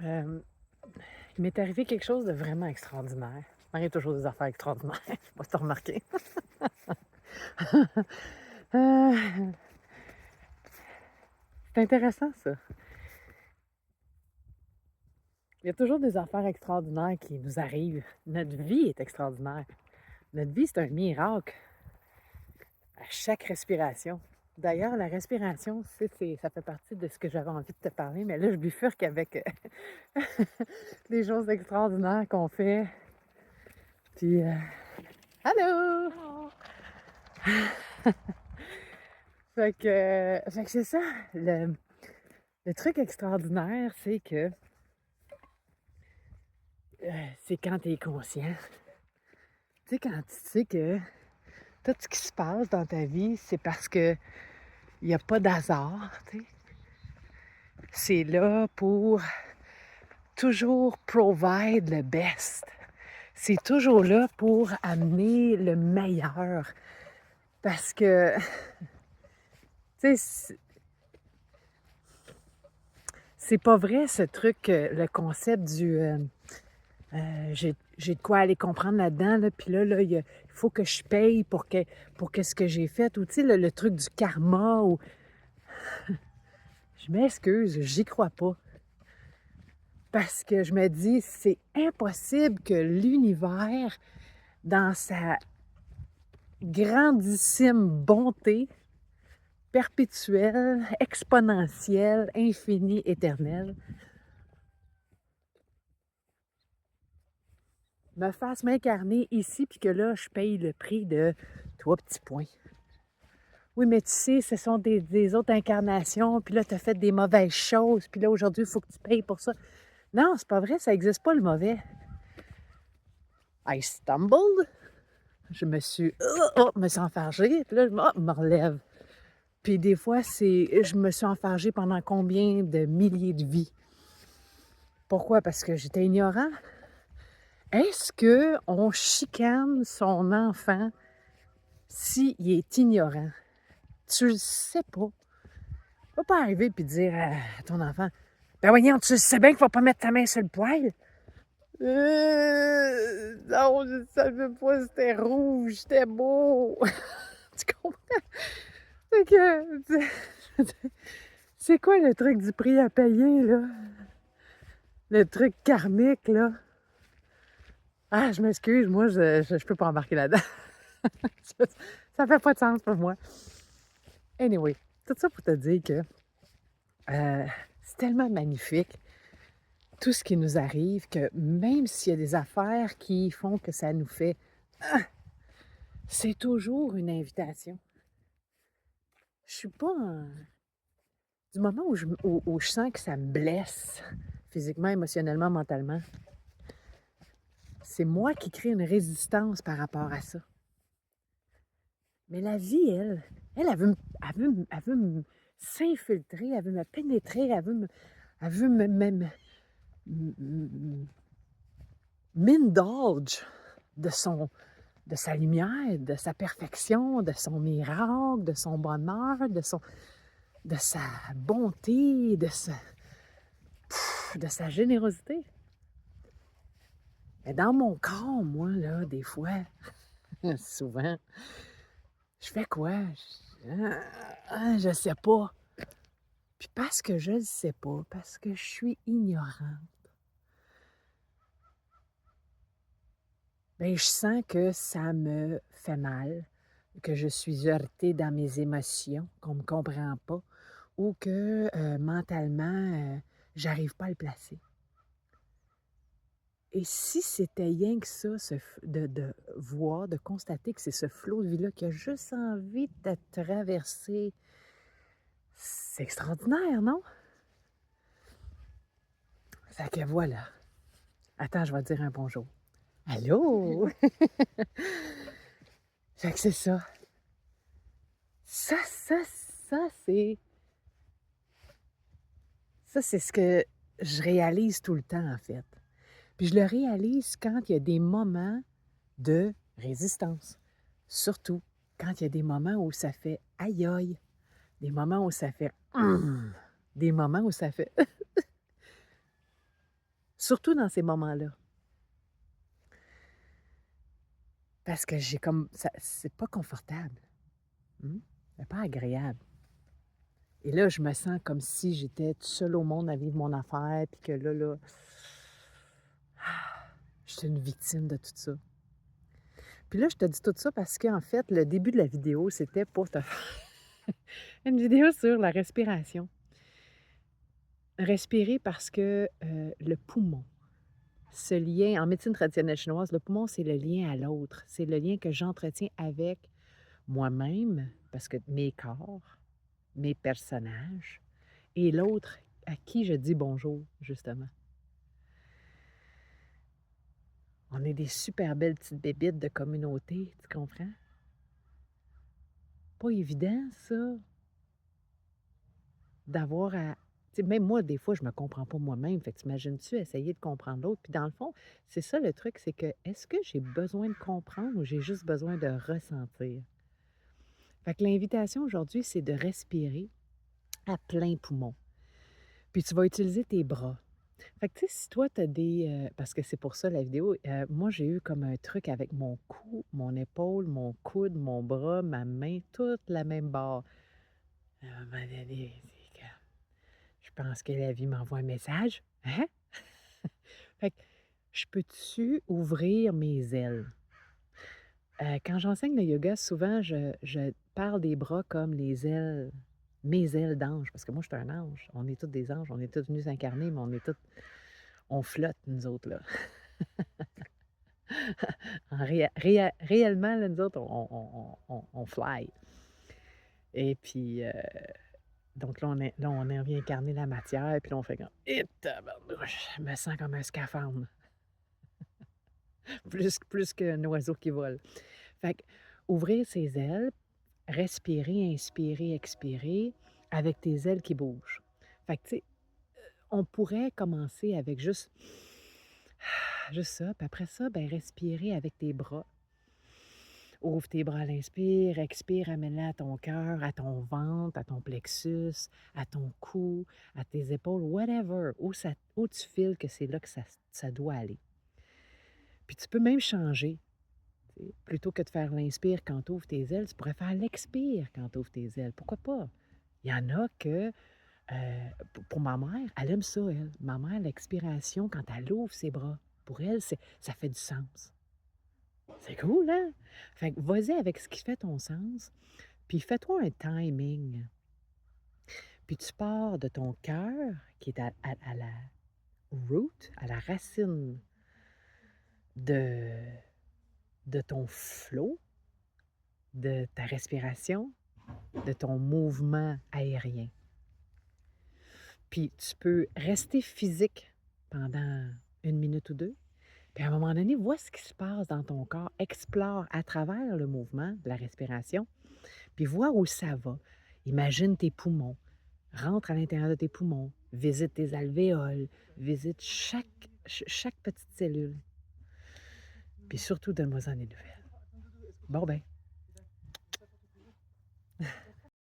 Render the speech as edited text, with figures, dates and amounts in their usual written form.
Euh, il m'est arrivé quelque chose de vraiment extraordinaire. Il m'arrive toujours des affaires extraordinaires. Je sais pas si t'as remarqué. Euh, c'est intéressant, ça. Il y a toujours des affaires extraordinaires qui nous arrivent. Notre vie est extraordinaire. Notre vie, c'est un miracle à chaque respiration. D'ailleurs, la respiration, ça fait partie de ce que j'avais envie de te parler, mais là, je bifurque avec les choses extraordinaires qu'on fait. Puis, allô! Fait que c'est ça. Le truc extraordinaire, c'est que c'est quand tu es conscient. Tu sais, quand tu sais que tout ce qui se passe dans ta vie, c'est parce que il n'y a pas d'hasard. Tu sais. C'est là pour toujours provide le best. C'est toujours là pour amener le meilleur. Parce que, tu sais, c'est pas vrai ce truc, le concept du j'ai de quoi aller comprendre là-dedans, là, puis là, il faut que je paye pour que ce que j'ai fait, ou tu sais, le truc du karma, ou... Je m'excuse, j'y crois pas. Parce que je me dis, c'est impossible que l'univers, dans sa grandissime bonté, perpétuelle, exponentielle, infinie, éternelle, me fasse m'incarner ici, puis que là, je paye le prix de 3 petits points. Oui, mais tu sais, ce sont des autres incarnations, puis là, tu as fait des mauvaises choses, puis là, aujourd'hui, il faut que tu payes pour ça. Non, c'est pas vrai, ça n'existe pas, le mauvais. I stumbled, je me suis... me suis enfargée, puis là, je me relève. Puis des fois, je me suis enfargée pendant combien de milliers de vies? Pourquoi? Parce que j'étais ignorant. Est-ce qu'on chicane son enfant s'il est ignorant? Tu le sais pas. Tu vas pas arriver et dire à ton enfant, ben voyons, tu sais bien qu'il ne faut pas mettre ta main sur le poêle. Non, je savais pas, c'était rouge, c'était beau. Tu comprends? Fait que, c'est quoi le truc du prix à payer, là? Le truc karmique, là? Ah, je m'excuse, moi, je peux pas embarquer là-dedans. Ça fait pas de sens pour moi. Anyway, tout ça pour te dire que c'est tellement magnifique, tout ce qui nous arrive, que même s'il y a des affaires qui font que ça nous fait... c'est toujours une invitation. Je suis pas... Du moment où je sens que ça me blesse, physiquement, émotionnellement, mentalement, c'est moi qui crée une résistance par rapport à ça. Mais la vie, elle veut, elle veut s'infiltrer, elle veut me pénétrer, elle veut m'indulge de de sa lumière, de sa perfection, de son miracle, de son bonheur, de sa bonté, de sa générosité. Mais dans mon corps, moi, là, des fois, souvent, je fais quoi? Je sais pas. Puis parce que je ne sais pas, parce que je suis ignorante, bien, je sens que ça me fait mal, que je suis heurtée dans mes émotions, qu'on ne me comprend pas, ou que mentalement, j'arrive pas à le placer. Et si c'était rien que ça, de voir, de constater que c'est ce flot de vie-là qui a juste envie de traverser, c'est extraordinaire, non? Fait que voilà. Attends, je vais te dire un bonjour. Allô? Fait que c'est ça. Ça, ça, ça, c'est... Ça, c'est ce que je réalise tout le temps, en fait. Puis je le réalise quand il y a des moments de résistance. Surtout quand il y a des moments où ça fait aïe aïe, des moments où ça fait des moments où ça fait Surtout dans ces moments-là. Parce que j'ai comme ça c'est pas confortable. Mmh? C'est pas agréable. Et là, je me sens comme si j'étais toute seule au monde à vivre mon affaire, puis que là, je suis une victime de tout ça. Puis là, je te dis tout ça parce qu'en fait, le début de la vidéo, c'était pour te faire une vidéo sur la respiration. Respirer parce que, le poumon, ce lien en médecine traditionnelle chinoise, le poumon, c'est le lien à l'autre. C'est le lien que j'entretiens avec moi-même, parce que mes corps, mes personnages et l'autre à qui je dis bonjour, justement. On est des super belles petites bébites de communauté, tu comprends? Pas évident, ça, d'avoir à tu sais, même moi, des fois, je me comprends pas moi-même. Fait que t'imagines-tu essayer de comprendre l'autre? Puis dans le fond, c'est ça le truc, c'est que est-ce que j'ai besoin de comprendre ou j'ai juste besoin de ressentir? Fait que l'invitation aujourd'hui, c'est de respirer à plein poumon. Puis tu vas utiliser tes bras. Fait que tu sais, si toi, tu as des, parce que c'est pour ça la vidéo, moi, j'ai eu comme un truc avec mon cou, mon épaule, mon coude, mon bras, ma main, toute la même barre. À un moment donné, c'est que je pense que la vie m'envoie un message. Hein? Fait que je peux-tu ouvrir mes ailes? Quand j'enseigne le yoga, souvent, je parle des bras comme les ailes, mes ailes d'ange, parce que moi, je suis un ange. On est tous des anges, on est tous venus s'incarner, mais on est tous, on flotte, nous autres, là. Réellement, là, nous autres, on fly. Et puis, donc là, on est vient incarner la matière, puis là, on fait comme «Et tabarnouche!» Je me sens comme un scaphandre, plus qu'un oiseau qui vole. Fait que ouvrir ses ailes, respirer, inspirer, expirer, avec tes ailes qui bougent. Fait que, tu sais, on pourrait commencer avec juste ça, puis après ça, ben respirer avec tes bras. Ouvre tes bras à l'inspire, expire, amène-la à ton cœur, à ton ventre, à ton plexus, à ton cou, à tes épaules, whatever, où tu files que c'est là que ça doit aller. Puis tu peux même changer. Tu sais. Plutôt que de faire l'inspire quand tu ouvres tes ailes, tu pourrais faire l'expire quand tu ouvres tes ailes. Pourquoi pas? Il y en a que, pour ma mère, elle aime ça, elle. Ma mère, l'expiration, quand elle ouvre ses bras, pour elle, ça fait du sens. C'est cool, hein? Fait que vas-y avec ce qui fait ton sens, puis fais-toi un timing. Puis tu pars de ton cœur, qui est à la root, à la racine de, de ton flot, de ta respiration, de ton mouvement aérien. Puis tu peux rester physique pendant 1 minute ou 2. Puis à un moment donné, vois ce qui se passe dans ton corps, explore à travers le mouvement de la respiration, puis vois où ça va. Imagine tes poumons, rentre à l'intérieur de tes poumons, visite tes alvéoles, visite chaque petite cellule. Puis surtout, donne-moi-en des nouvelles. Bon ben.